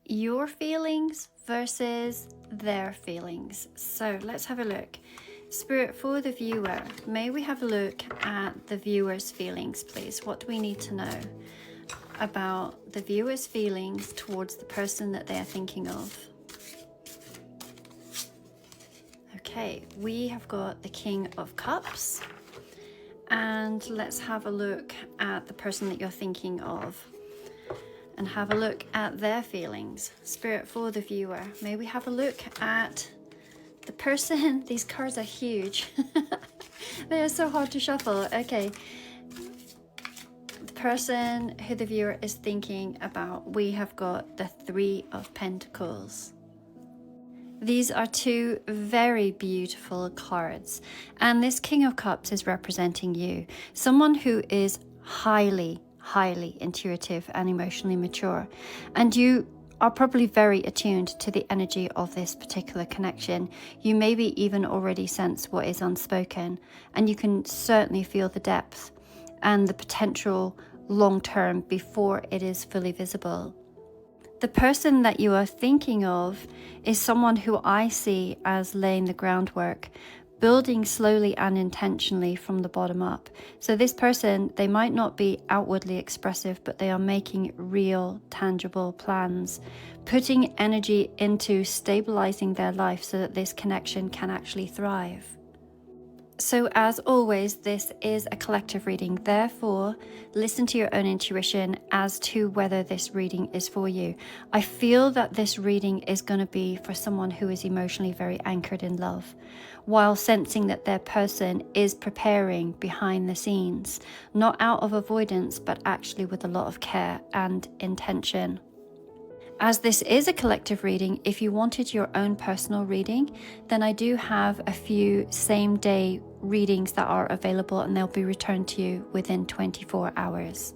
your feelings versus their feelings. So let's have a look. Spirit, for the viewer, may we have a look at the viewer's feelings, please? What do we need to know about the viewer's feelings towards the person that they are thinking of? Okay, we have got the King of Cups. And let's have a look at the person that you're thinking of and have a look at their feelings. Spirit, for the viewer, may we have a look at the person. These cards are huge. They are so hard to shuffle. Okay. The person who the viewer is thinking about, we have got the Three of Pentacles. These are two very beautiful cards. And this King of Cups is representing you. Someone who is highly intuitive and emotionally mature. And you are probably very attuned to the energy of this particular connection. You maybe even already sense what is unspoken, and you can certainly feel the depth and the potential long term before it is fully visible. The person that you are thinking of is someone who I see as laying the groundwork, building slowly and intentionally from the bottom up. So this person, they might not be outwardly expressive, but they are making real, tangible plans, putting energy into stabilizing their life so that this connection can actually thrive. So as always, this is a collective reading. Therefore, listen to your own intuition as to whether this reading is for you. I feel that this reading is going to be for someone who is emotionally very anchored in love, while sensing that their person is preparing behind the scenes, not out of avoidance, but actually with a lot of care and intention. As this is a collective reading, if you wanted your own personal reading, then I do have a few same-day readings that are available, and they'll be returned to you within 24 hours.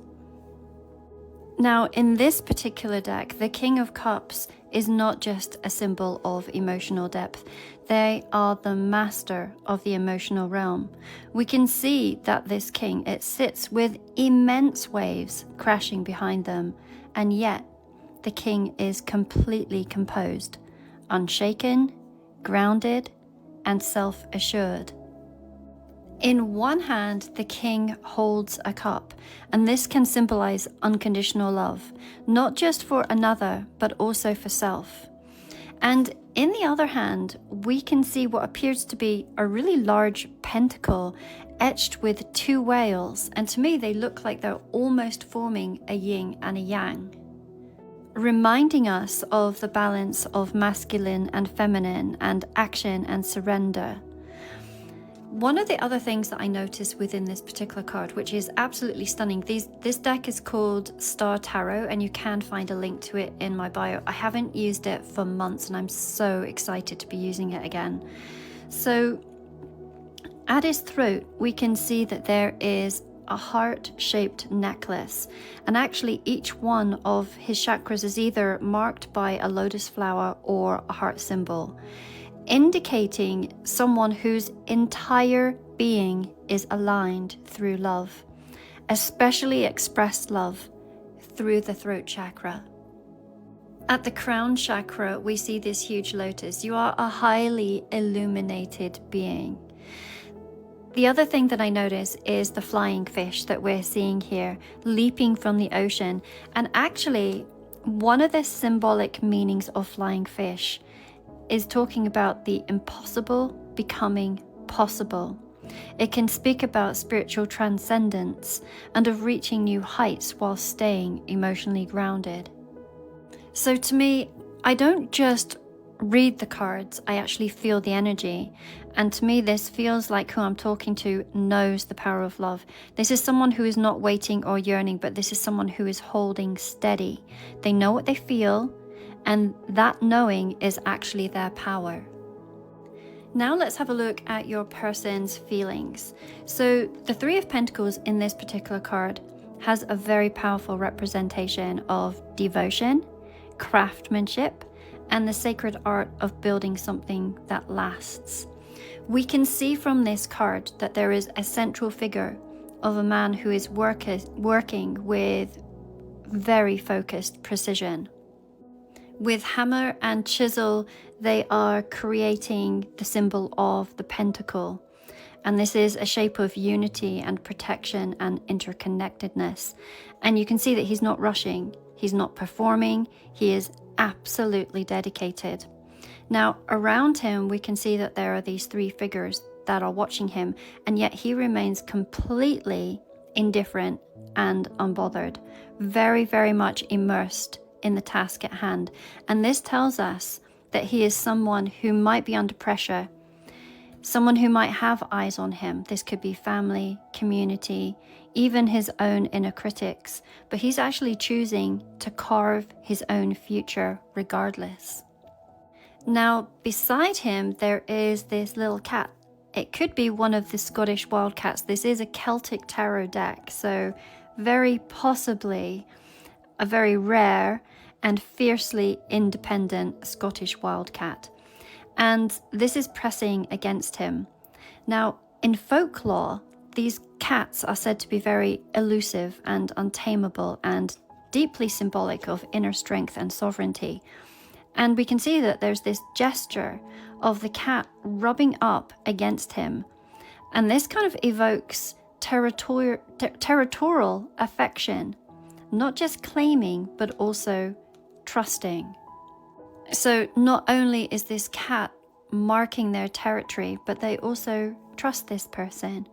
Now, in this particular deck, the King of Cups is not just a symbol of emotional depth. They are the master of the emotional realm. We can see that this king, it sits with immense waves crashing behind them, and yet the king is completely composed, unshaken, grounded, and self-assured. In one hand, the king holds a cup, and this can symbolize unconditional love, not just for another, but also for self. And in the other hand, we can see what appears to be a really large pentacle etched with two whales, and to me they look like they're almost forming a yin and a yang, reminding us of the balance of masculine and feminine and action and surrender. One of the other things that I noticed within this particular card, which is absolutely stunning, this deck is called Star Tarot, and you can find a link to it in my bio. I haven't used it for months, and I'm so excited to be using it again. So at his throat, we can see that there is a heart-shaped necklace, and actually each one of his chakras is either marked by a lotus flower or a heart symbol, indicating someone whose entire being is aligned through love, especially expressed love through the throat chakra. At the crown chakra, we see this huge lotus. You are a highly illuminated being. The other thing that I notice is the flying fish that we're seeing here, leaping from the ocean. And actually, one of the symbolic meanings of flying fish is talking about the impossible becoming possible. It can speak about spiritual transcendence and of reaching new heights while staying emotionally grounded. So to me, I don't just read the cards, I actually feel the energy. And to me, this feels like who I'm talking to knows the power of love. This is someone who is not waiting or yearning, but this is someone who is holding steady. They know what they feel, and that knowing is actually their power. Now let's have a look at your person's feelings. So the Three of Pentacles in this particular card has a very powerful representation of devotion, craftsmanship, and the sacred art of building something that lasts. We can see from this card that there is a central figure of a man who is working with very focused precision. With hammer and chisel, they are creating the symbol of the pentacle. And this is a shape of unity and protection and interconnectedness. And you can see that he's not rushing, he's not performing, he is absolutely dedicated. Now, around him, we can see that there are these three figures that are watching him, and yet he remains completely indifferent and unbothered, very, very much immersed in the task at hand. And this tells us that he is someone who might be under pressure, someone who might have eyes on him. This could be family, community, even his own inner critics, but he's actually choosing to carve his own future regardless. Now, beside him, there is this little cat. It could be one of the Scottish wildcats. This is a Celtic tarot deck, so very possibly a very rare and fiercely independent Scottish wildcat. And this is pressing against him. Now, in folklore, these cats are said to be very elusive and untamable and deeply symbolic of inner strength and sovereignty. And we can see that there's this gesture of the cat rubbing up against him. And this kind of evokes territorial affection, not just claiming, but also trusting. So not only is this cat marking their territory, but they also trust this person.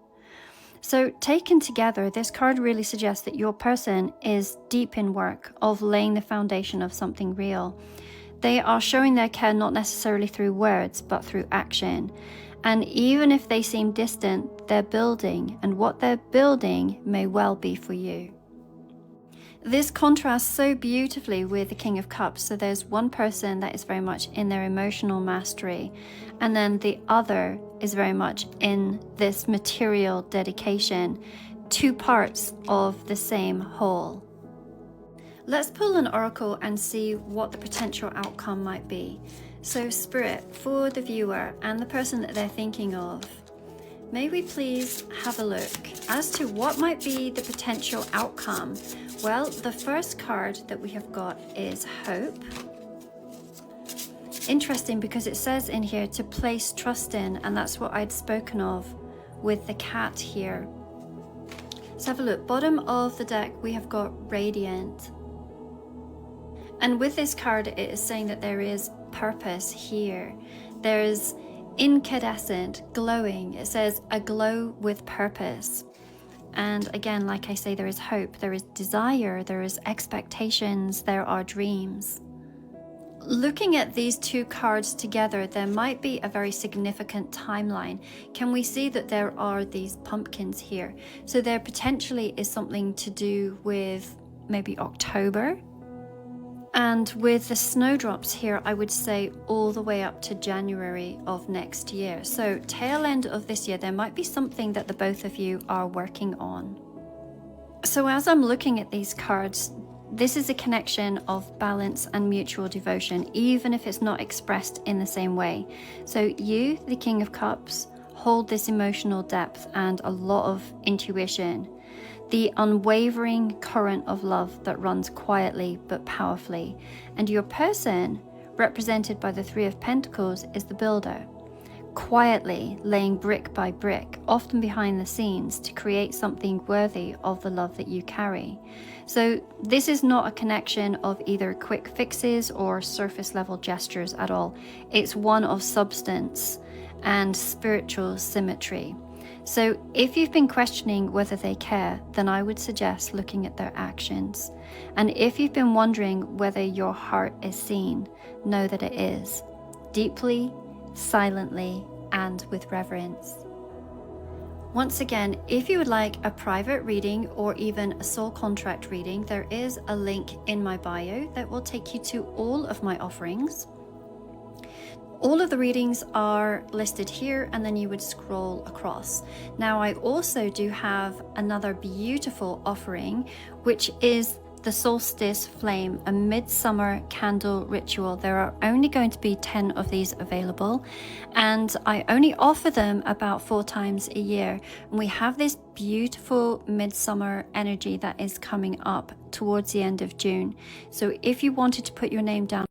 So taken together, this card really suggests that your person is deep in work of laying the foundation of something real. They are showing their care not necessarily through words, but through action. And even if they seem distant, they're building, and what they're building may well be for you. This contrasts so beautifully with the King of Cups. So there's one person that is very much in their emotional mastery, and then the other is very much in this material dedication, two parts of the same whole. Let's pull an oracle and see what the potential outcome might be. So Spirit, for the viewer and the person that they're thinking of, may we please have a look as to what might be the potential outcome. Well, the first card that we have got is Hope. Interesting, because it says in here to place trust in, and that's what I'd spoken of with the cat here. Let's have a look. Bottom of the deck, we have got Radiant. And with this card, it is saying that there is purpose here. There's incandescent, glowing. It says a glow with purpose. And again, like I say, there is hope, there is desire, there is expectations, there are dreams. Looking at these two cards together, there might be a very significant timeline. Can we see that there are these pumpkins here? So there potentially is something to do with maybe October. And with the snowdrops here, I would say all the way up to January of next year. So tail end of this year, there might be something that the both of you are working on. So as I'm looking at these cards, this is a connection of balance and mutual devotion, even if it's not expressed in the same way. So you, the King of Cups, hold this emotional depth and a lot of intuition. The unwavering current of love that runs quietly but powerfully. And your person, represented by the Three of Pentacles, is the builder, quietly laying brick by brick, often behind the scenes, to create something worthy of the love that you carry. So this is not a connection of either quick fixes or surface level gestures at all. It's one of substance and spiritual symmetry. So if you've been questioning whether they care, then I would suggest looking at their actions. And if you've been wondering whether your heart is seen, know that it is, deeply, silently, and with reverence. Once again, if you would like a private reading or even a soul contract reading, there is a link in my bio that will take you to all of my offerings. All of the readings are listed here, and then you would scroll across. Now, I also do have another beautiful offering, which is the Solstice Flame, a midsummer candle ritual. There are only going to be 10 of these available, and I only offer them about 4 times a year. And we have this beautiful midsummer energy that is coming up towards the end of June. So if you wanted to put your name down